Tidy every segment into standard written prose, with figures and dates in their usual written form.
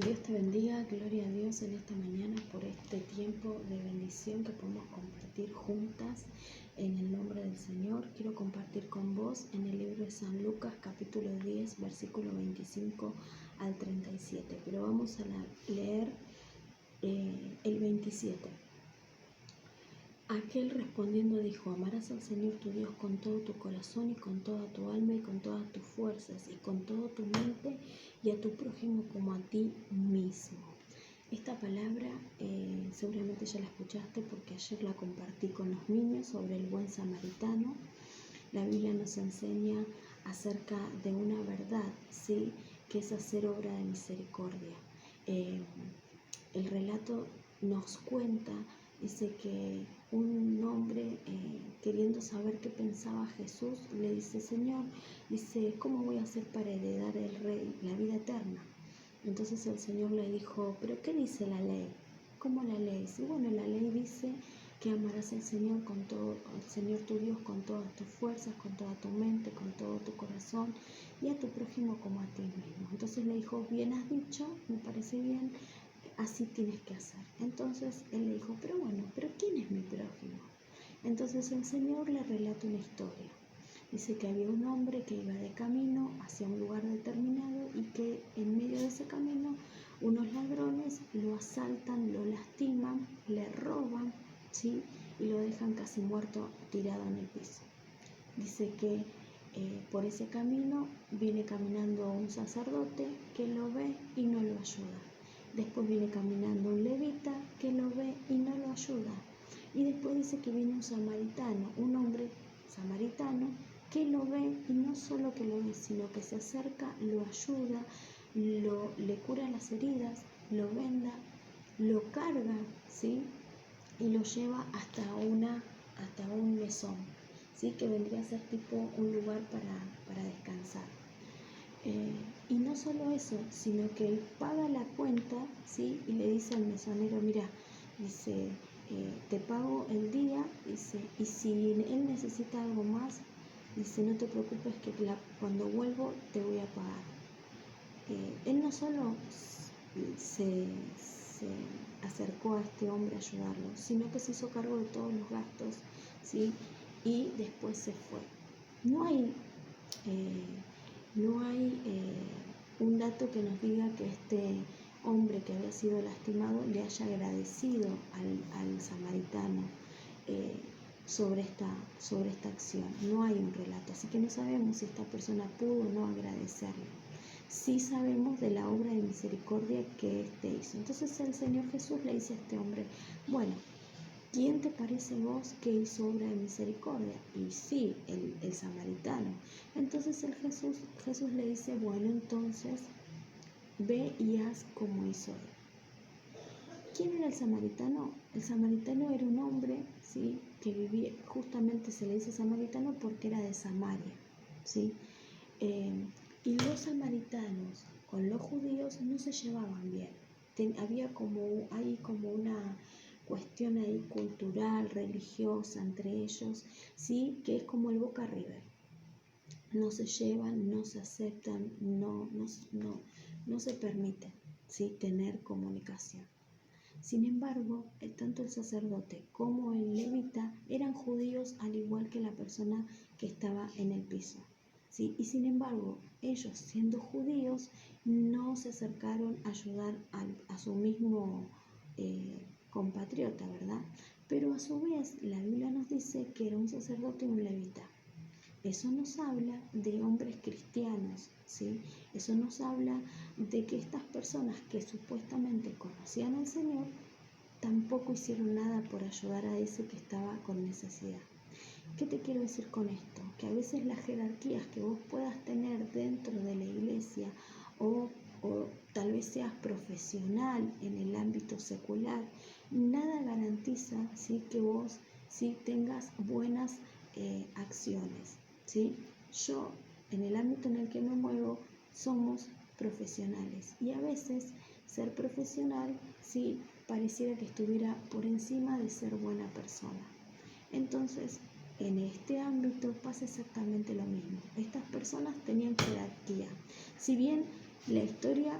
Dios te bendiga, gloria a Dios en esta mañana por este tiempo de bendición que podemos compartir juntas en el nombre del Señor. Quiero compartir con vos en el libro de San Lucas, capítulo 10, versículo 25 al 37, pero vamos a leer el 27. Aquel respondiendo dijo: amarás al Señor tu Dios con todo tu corazón y con toda tu alma y con todas tus fuerzas y con toda tu mente, y a tu prójimo como a ti mismo. Esta palabra seguramente ya la escuchaste porque ayer la compartí con los niños sobre el buen samaritano. La Biblia nos enseña acerca de una verdad, ¿sí?, que es hacer obra de misericordia. El relato nos cuenta, dice que un hombre queriendo saber qué pensaba Jesús, le dice: Señor, dice, ¿cómo voy a hacer para heredar el rey, la vida eterna? Entonces el Señor le dijo: ¿pero qué dice la ley? ¿Cómo la ley? Y bueno, la ley dice que amarás al Señor al Señor tu Dios con todas tus fuerzas, con toda tu mente, con todo tu corazón, y a tu prójimo como a ti mismo. Entonces le dijo: bien has dicho, me parece bien, así tienes que hacer. Entonces él le dijo: pero bueno, ¿pero quién es mi prójimo? Entonces el Señor le relata una historia. Dice que había un hombre que iba de camino hacia un lugar determinado y que en medio de ese camino unos ladrones lo asaltan, lo lastiman, le roban, ¿sí?, y lo dejan casi muerto tirado en el piso. Dice que por ese camino viene caminando un sacerdote que lo ve y no lo ayuda. Después viene caminando un levita que lo ve y no lo ayuda. Y después dice que viene un samaritano, un hombre samaritano que lo ve y no solo que lo ve, sino que se acerca, lo ayuda, le cura las heridas, lo venda, lo carga, ¿sí?, y lo lleva hasta un mesón, ¿sí?, que vendría a ser tipo un lugar para descansar. Y no solo eso, sino que él paga la cuenta, ¿sí?, y le dice al mesonero: mira, dice, te pago el día, dice, y si él necesita algo más, dice, no te preocupes que cuando vuelvo te voy a pagar. Él no solo se acercó a este hombre a ayudarlo, sino que se hizo cargo de todos los gastos, ¿sí?, y después se fue. No hay un dato que nos diga que este hombre que había sido lastimado le haya agradecido al samaritano sobre esta acción. No hay un relato, así que no sabemos si esta persona pudo o no agradecerle. Sí sabemos de la obra de misericordia que éste hizo. Entonces el Señor Jesús le dice a este hombre: bueno, ¿quién te parece vos que hizo obra de misericordia? Y sí, el samaritano. Entonces Jesús le dice: bueno, entonces ve y haz como hizo él. ¿Quién era el samaritano? El samaritano era un hombre, ¿sí?, que vivía, justamente se le dice samaritano porque era de Samaria, ¿sí? Y los samaritanos con los judíos no se llevaban bien. Hay como una cuestión ahí cultural, religiosa entre ellos, ¿sí?, que es como el Boca River. No se llevan, no se aceptan, no se permiten, ¿sí?, tener comunicación. Sin embargo, tanto el sacerdote como el levita eran judíos, al igual que la persona que estaba en el piso, ¿sí? Y sin embargo, ellos, siendo judíos, no se acercaron a ayudar a su mismo compatriota, ¿verdad? Pero a su vez, la Biblia nos dice que era un sacerdote y un levita. Eso nos habla de hombres cristianos, ¿sí? Eso nos habla de que estas personas que supuestamente conocían al Señor tampoco hicieron nada por ayudar a ese que estaba con necesidad. ¿Qué te quiero decir con esto? Que a veces las jerarquías que vos puedas tener dentro de la iglesia o tal vez seas profesional en el ámbito secular, nada garantiza, ¿sí?, que vos sí tengas buenas acciones, ¿sí? Yo, en el ámbito en el que me muevo, somos profesionales y a veces ser profesional, sí, pareciera que estuviera por encima de ser buena persona. Entonces, en este ámbito pasa exactamente lo mismo. Estas personas tenían jerarquía. Si bien la historia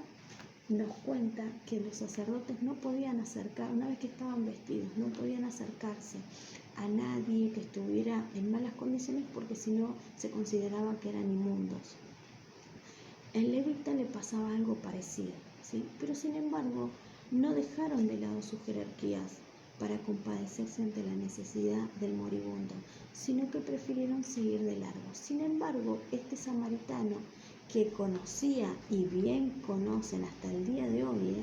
nos cuenta que los sacerdotes no podían acercar, una vez que estaban vestidos, no podían acercarse a nadie que estuviera en malas condiciones porque si no se consideraba que eran inmundos. En levita le pasaba algo parecido, ¿sí? Pero sin embargo no dejaron de lado sus jerarquías para compadecerse ante la necesidad del moribundo, sino que prefirieron seguir de largo. Sin embargo, este samaritano que conocía y bien conocen hasta el día de hoy,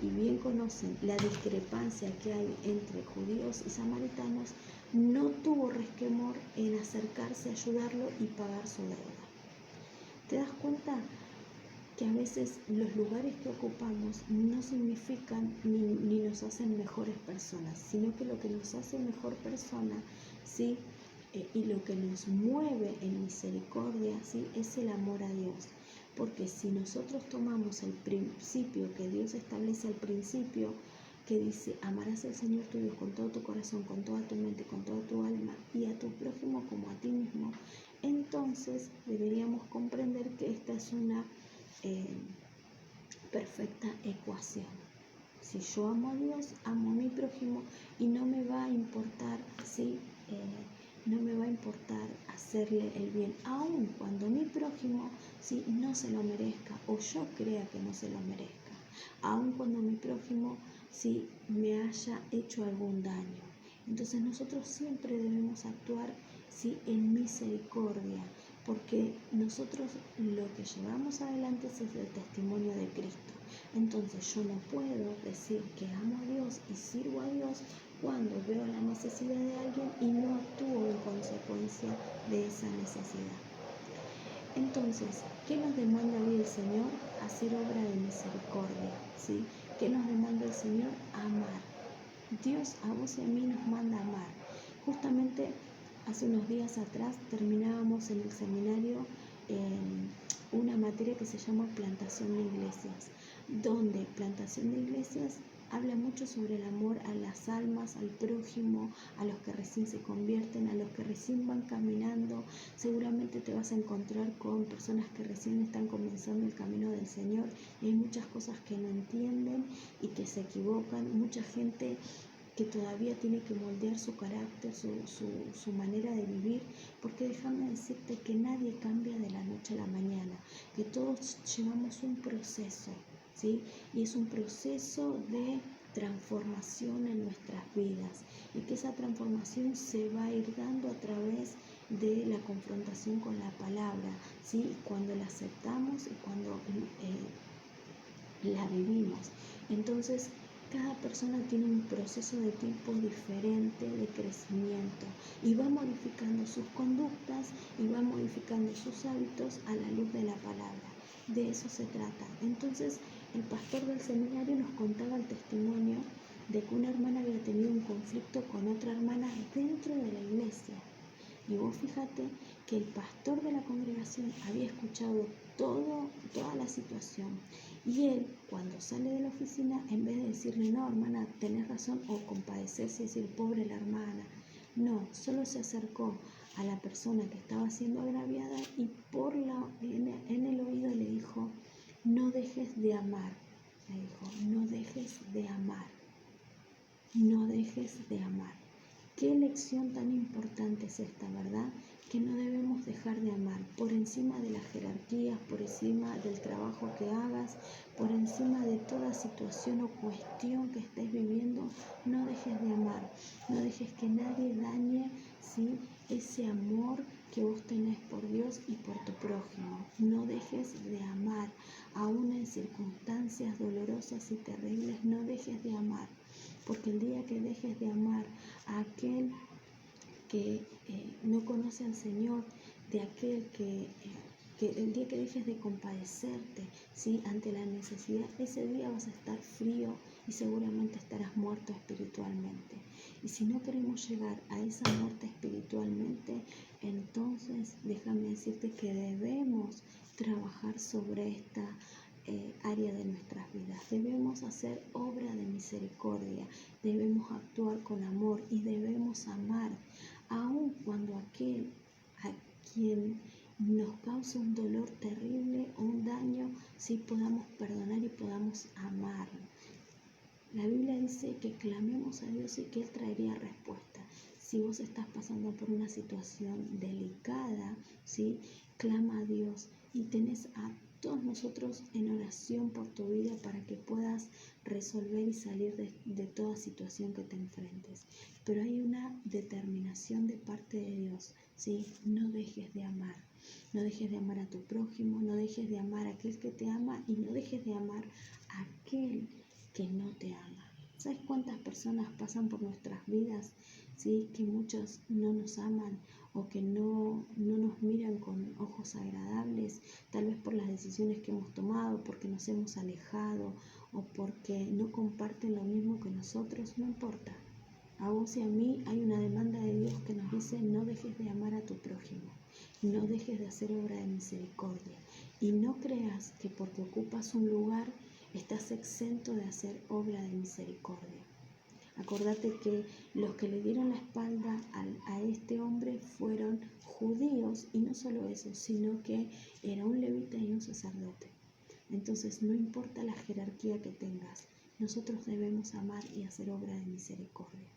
y bien conocen la discrepancia que hay entre judíos y samaritanos, no tuvo resquemor en acercarse, ayudarlo y pagar su deuda. ¿Te das cuenta que a veces los lugares que ocupamos no significan ni nos hacen mejores personas, sino que lo que nos hace mejor persona, ¿sí? Y lo que nos mueve en misericordia, ¿sí? Es el amor a Dios? Porque si nosotros tomamos el principio que Dios establece al principio, que dice: amarás al Señor tu Dios con todo tu corazón, con toda tu mente, con toda tu alma, y a tu prójimo como a ti mismo, entonces deberíamos comprender que esta es una perfecta ecuación. Si yo amo a Dios, amo a mi prójimo, y no me va a importar, ¿sí? No me va a importar hacerle el bien, aun cuando mi prójimo, ¿sí?, no se lo merezca o yo crea que no se lo merezca, aun cuando mi prójimo, ¿sí?, me haya hecho algún daño. Entonces nosotros siempre debemos actuar, ¿sí?, en misericordia, porque nosotros lo que llevamos adelante es el testimonio de Cristo. Entonces yo no puedo decir que amo a Dios y sirvo a Dios cuando veo la necesidad de alguien y no actúo en consecuencia de esa necesidad. Entonces, ¿qué nos demanda hoy el Señor? Hacer obra de misericordia, ¿sí? ¿Qué nos demanda el Señor? Amar. Dios a vos y a mí nos manda amar. Justamente hace unos días atrás terminábamos en el seminario una materia que se llama plantación de iglesias, donde plantación de iglesias habla mucho sobre el amor a las almas, al prójimo, a los que recién se convierten, a los que recién van caminando. Seguramente te vas a encontrar con personas que recién están comenzando el camino del Señor y hay muchas cosas que no entienden y que se equivocan, mucha gente que todavía tiene que moldear su carácter, su manera de vivir, porque déjame decirte que nadie cambia de la noche a la mañana, que todos llevamos un proceso, ¿sí? Y es un proceso de transformación en nuestras vidas, y que esa transformación se va a ir dando a través de la confrontación con la palabra, ¿sí? Cuando la aceptamos y cuando la vivimos. Entonces, cada persona tiene un proceso de tiempo diferente de crecimiento y va modificando sus conductas y va modificando sus hábitos a la luz de la palabra. De eso se trata. Entonces, el pastor del seminario nos contaba el testimonio de que una hermana había tenido un conflicto con otra hermana dentro de la iglesia. Y vos fíjate que el pastor de la congregación había escuchado toda la situación. Y él, cuando sale de la oficina, en vez de decirle: no, hermana, tenés razón, o compadecerse y decir: pobre la hermana, no, solo se acercó a la persona que estaba siendo agraviada y en el oído le dijo: no dejes de amar. Le dijo: no dejes de amar. No dejes de amar. Qué lección tan importante es esta, ¿verdad? Que no debemos dejar de amar por encima de las jerarquías, por encima del trabajo que hagas, por encima de toda situación o cuestión que estés viviendo. No dejes de amar, no dejes que nadie dañe, ¿sí?, ese amor que vos tenés por Dios y por tu prójimo. No dejes de amar, aún en circunstancias dolorosas y terribles. No dejes de amar, porque el día que dejes de amar a aquel que no conoce al Señor, de aquel que el día que dejes de compadecerte, ¿sí?, ante la necesidad, ese día vas a estar frío y seguramente estarás muerto espiritualmente. Y si no queremos llegar a esa muerte espiritualmente, entonces déjame decirte que debemos trabajar sobre esta área de nuestras vidas. Debemos hacer obra de misericordia, debemos actuar con amor y debemos amar, aun cuando aquel a quien nos causa un dolor terrible o un daño, sí podamos perdonar y podamos amar. La Biblia dice que clamemos a Dios y que Él traería respuesta. Si vos estás pasando por una situación delicada, ¿sí? Clama a Dios y tenés a todos nosotros en oración por tu vida para que puedas resolver y salir de toda situación que te enfrentes. Pero hay una determinación de parte de Dios, ¿sí? No dejes de amar. No dejes de amar a tu prójimo, no dejes de amar a aquel que te ama y no dejes de amar a aquel que no te ama. ¿Sabes cuántas personas pasan por nuestras vidas, sí, que muchos no nos aman o que no nos miran con ojos agradables, tal vez por las decisiones que hemos tomado, porque nos hemos alejado o porque no comparten lo mismo que nosotros? No importa. A vos y a mí hay una demanda de Dios que nos dice: no dejes de amar a tu prójimo, no dejes de hacer obra de misericordia y no creas que porque ocupas un lugar estás exento de hacer obra de misericordia. Acordate que los que le dieron la espalda a este hombre fueron judíos, y no solo eso, sino que era un levita y un sacerdote. Entonces no importa la jerarquía que tengas, nosotros debemos amar y hacer obra de misericordia.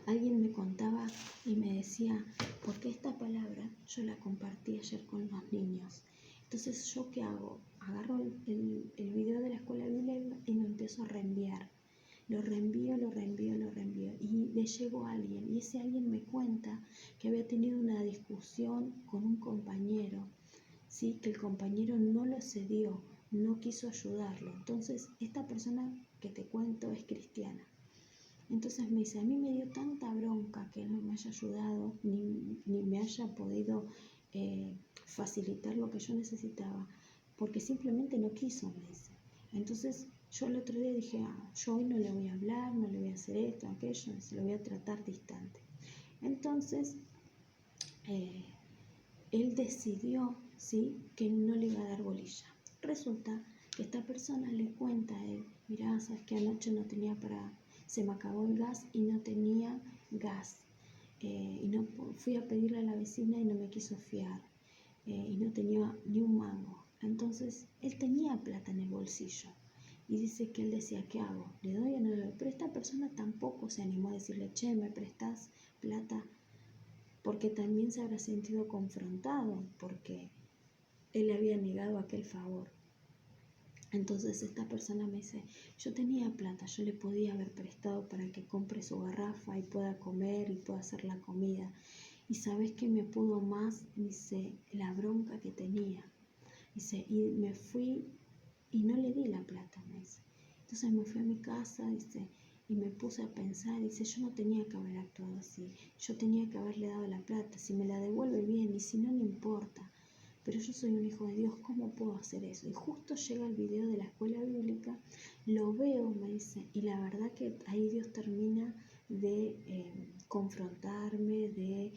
Alguien me contaba y me decía, porque esta palabra yo la compartí ayer con los niños. Entonces, ¿yo qué hago? Agarro el video de la escuela bíblica y lo empiezo a reenviar. Lo reenvío y le llegó a alguien. Y ese alguien me cuenta que había tenido una discusión con un compañero, ¿sí? Que el compañero no lo cedió, no quiso ayudarlo. Entonces, esta persona que te cuento es cristiana. Entonces me dice, a mí me dio tanta bronca que él no me haya ayudado, ni me haya podido facilitar lo que yo necesitaba, porque simplemente no quiso, me dice. Entonces yo el otro día dije, yo hoy no le voy a hablar, no le voy a hacer esto, aquello, se lo voy a tratar distante. Entonces él decidió, ¿sí?, que no le iba a dar bolilla. Resulta que esta persona le cuenta a él, mirá, sabes que anoche no tenía se me acabó el gas y no tenía gas. Y no fui a pedirle a la vecina y no me quiso fiar. Y no tenía ni un mango. Entonces, él tenía plata en el bolsillo. Y dice que él decía, ¿qué hago? ¿Le doy o no le doy? Pero esta persona tampoco se animó a decirle, che, ¿me prestás plata? Porque también se habrá sentido confrontado, porque él le había negado aquel favor. Entonces esta persona me dice, yo tenía plata, yo le podía haber prestado para que compre su garrafa y pueda comer y pueda hacer la comida. Y ¿sabes qué me pudo más? Dice, la bronca que tenía. Dice, y me fui y no le di la plata, me dice. Entonces me fui a mi casa, dice, y me puse a pensar, dice, yo no tenía que haber actuado así, yo tenía que haberle dado la plata, si me la devuelve bien y si no, no importa. Pero yo soy un hijo de Dios, ¿cómo puedo hacer eso? Y justo llega el video de la escuela bíblica, lo veo, me dice, y la verdad que ahí Dios termina de confrontarme, de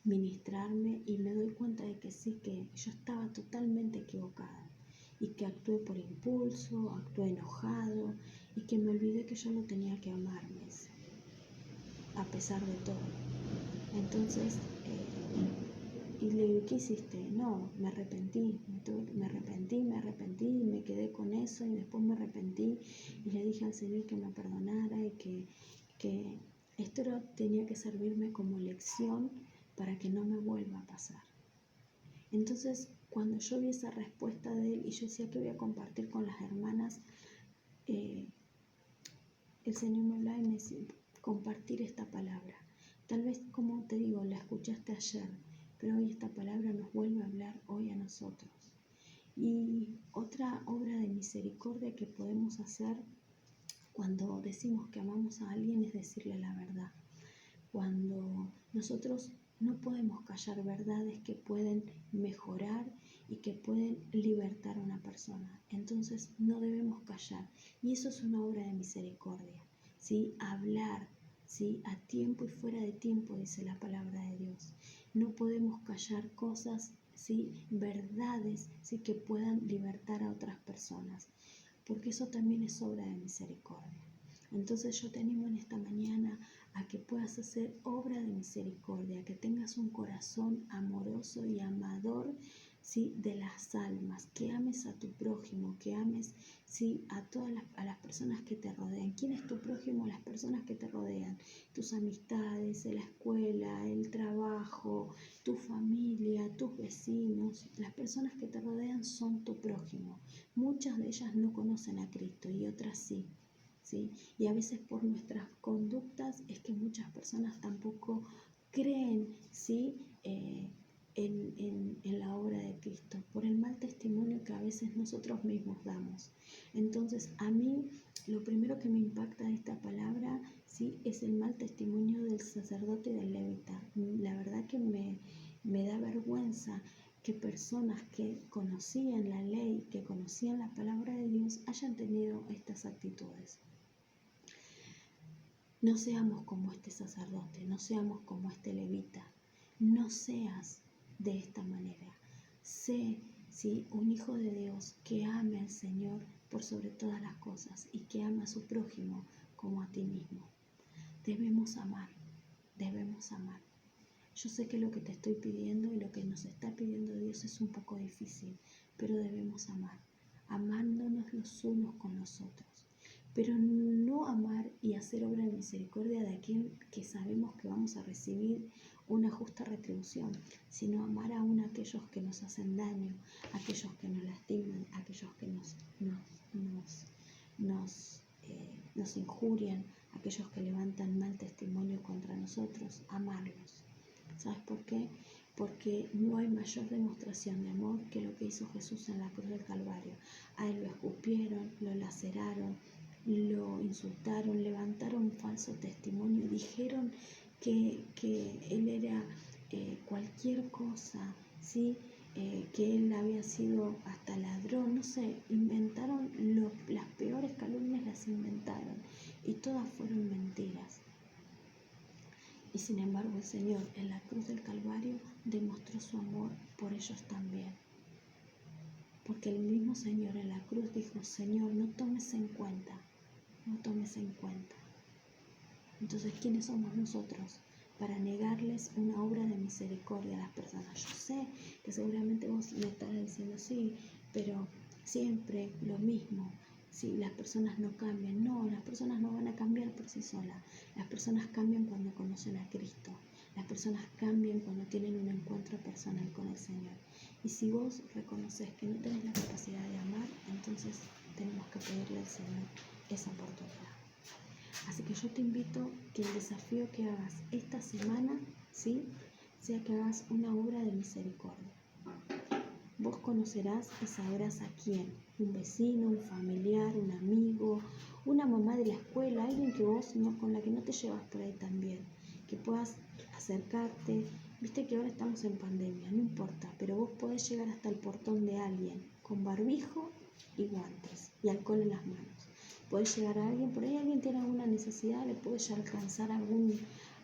ministrarme, y me doy cuenta de que sí, que yo estaba totalmente equivocada y que actué por impulso, actué enojado y que me olvidé que yo no tenía que amar, me dice, a pesar de todo. Entonces, y le digo, ¿qué hiciste? No, me arrepentí y me quedé con eso y después me arrepentí y le dije al Señor que me perdonara y que esto tenía que servirme como lección para que no me vuelva a pasar. Entonces, cuando yo vi esa respuesta de él y yo decía que voy a compartir con las hermanas, el Señor me hablaba y me decía, compartir esta palabra. Tal vez, como te digo, la escuchaste ayer, pero hoy esta palabra nos vuelve a hablar hoy a nosotros. Y otra obra de misericordia que podemos hacer cuando decimos que amamos a alguien es decirle la verdad. Cuando nosotros no podemos callar verdades que pueden mejorar y que pueden libertar a una persona, entonces no debemos callar. Y eso es una obra de misericordia, ¿sí? Hablar, ¿sí? A tiempo y fuera de tiempo, dice la palabra de Dios. No podemos callar cosas, ¿sí? Verdades, ¿sí? Que puedan libertar a otras personas, porque eso también es obra de misericordia. Entonces yo te animo en esta mañana a que puedas hacer obra de misericordia, que tengas un corazón amoroso y amador, ¿sí?, de las almas, que ames a tu prójimo, que ames, ¿sí?, a todas las personas que te rodean. ¿Quién es tu prójimo? Las personas que te rodean, tus amistades, la escuela, el trabajo, tu familia, tus vecinos. Las personas que te rodean son tu prójimo. Muchas de ellas no conocen a Cristo y otras sí. ¿Sí? Y a veces por nuestras conductas es que muchas personas tampoco creen, ¿sí?, en la obra de Cristo, por el mal testimonio que a veces nosotros mismos damos. Entonces, a mí lo primero que me impacta de esta palabra, ¿sí?, es el mal testimonio del sacerdote y del levita. La verdad que me da vergüenza que personas que conocían la ley, que conocían la palabra de Dios, hayan tenido estas actitudes. No seamos como este sacerdote, no seamos como este levita, no seas de esta manera. Sé, ¿sí?, un hijo de Dios que ame al Señor por sobre todas las cosas y que ama a su prójimo como a ti mismo. Debemos amar, debemos amar. Yo sé que lo que te estoy pidiendo y lo que nos está pidiendo Dios es un poco difícil, pero debemos amar, amándonos los unos con los otros. Pero no amar y hacer obra de misericordia de aquel que sabemos que vamos a recibir una justa retribución, sino amar aún a aquellos que nos hacen daño, aquellos que nos lastiman, aquellos que nos injurian, aquellos que levantan mal testimonio contra nosotros, amarlos. ¿Sabes por qué? Porque no hay mayor demostración de amor que lo que hizo Jesús en la cruz del Calvario. A él lo escupieron, lo laceraron, lo insultaron, levantaron un falso testimonio, dijeron que él era cualquier cosa, ¿sí? Que él había sido hasta ladrón, no sé, inventaron las peores calumnias, las inventaron y todas fueron mentiras. Y sin embargo el Señor en la cruz del Calvario demostró su amor por ellos también. Porque el mismo Señor en la cruz dijo: Señor, no tomes en cuenta. Entonces, ¿quiénes somos nosotros para negarles una obra de misericordia a las personas? Yo sé que seguramente vos me estarás diciendo: sí, pero siempre lo mismo. Sí, las personas no cambian. No, las personas no van a cambiar por sí solas. Las personas cambian cuando conocen a Cristo. Las personas cambian cuando tienen un encuentro personal con el Señor. Y si vos reconoces que no tenés la capacidad de amar, entonces tenemos que pedirle al Señor esa oportunidad. Así que yo te invito que el desafío que hagas esta semana, ¿sí?, sea que hagas una obra de misericordia. Vos conocerás y sabrás a quién: un vecino, un familiar, un amigo, una mamá de la escuela, alguien que vos con la que no te llevas por ahí tan bien, que puedas acercarte. Viste que ahora estamos en pandemia, no importa, pero vos podés llegar hasta el portón de alguien con barbijo y guantes y alcohol en las manos. Podés llegar a alguien, por ahí alguien tiene alguna necesidad, le podés alcanzar algún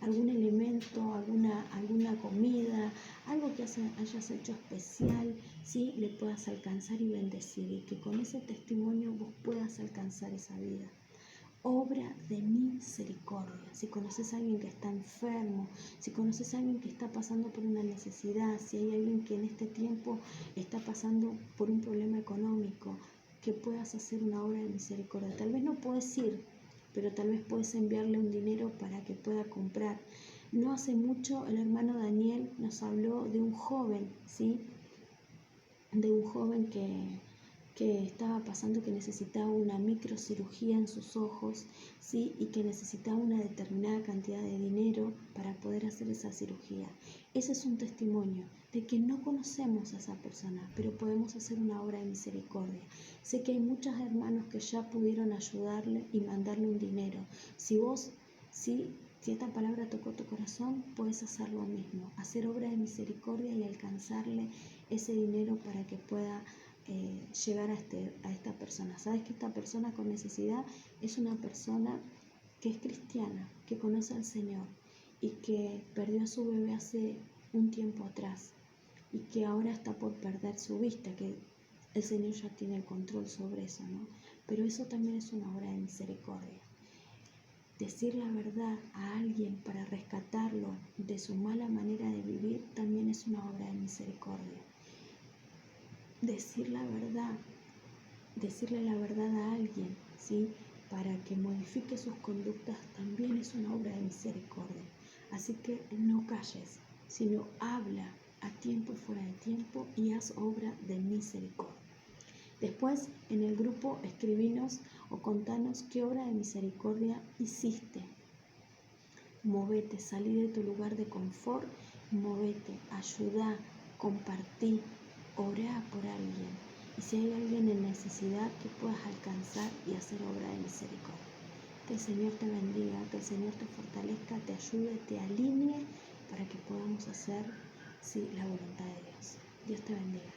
elemento, alguna comida, algo que hayas hecho especial, ¿sí?, le puedas alcanzar y bendecir, y que con ese testimonio vos puedas alcanzar esa vida. Obra de misericordia. Si conoces a alguien que está enfermo, si conoces a alguien que está pasando por una necesidad, si hay alguien que en este tiempo está pasando por un problema económico, que puedas hacer una obra de misericordia. Tal vez no puedes ir, pero tal vez puedes enviarle un dinero para que pueda comprar. No hace mucho el hermano Daniel nos habló de un joven, ¿sí?, de un joven que estaba pasando, que necesitaba una microcirugía en sus ojos, ¿sí?, y que necesitaba una determinada cantidad de dinero para poder hacer esa cirugía. Ese es un testimonio de que no conocemos a esa persona, pero podemos hacer una obra de misericordia. Sé que hay muchos hermanos que ya pudieron ayudarle y mandarle un dinero. Si esta palabra tocó tu corazón, puedes hacer lo mismo, hacer obra de misericordia y alcanzarle ese dinero para que pueda llegar a esta persona. Sabes que esta persona con necesidad es una persona que es cristiana, que conoce al Señor y que perdió a su bebé hace un tiempo atrás y que ahora está por perder su vista, que el Señor ya tiene el control sobre eso, ¿no? Pero eso también es una obra de misericordia. Decir la verdad a alguien para rescatarlo de su mala manera de vivir también es una obra de misericordia. Decir la verdad, decirle la verdad a alguien, ¿sí?, para que modifique sus conductas también es una obra de misericordia. Así que no calles, sino habla a tiempo y fuera de tiempo y haz obra de misericordia. Después, en el grupo, escribinos o contanos qué obra de misericordia hiciste. Movete, salí de tu lugar de confort, movete, ayuda, compartí, orá por alguien. Y si hay alguien en necesidad, que puedas alcanzar y hacer obra de misericordia. Que el Señor te bendiga, que el Señor te fortalezca, te ayude, te alinee para que podamos hacer, sí, la voluntad de Dios. Dios te bendiga.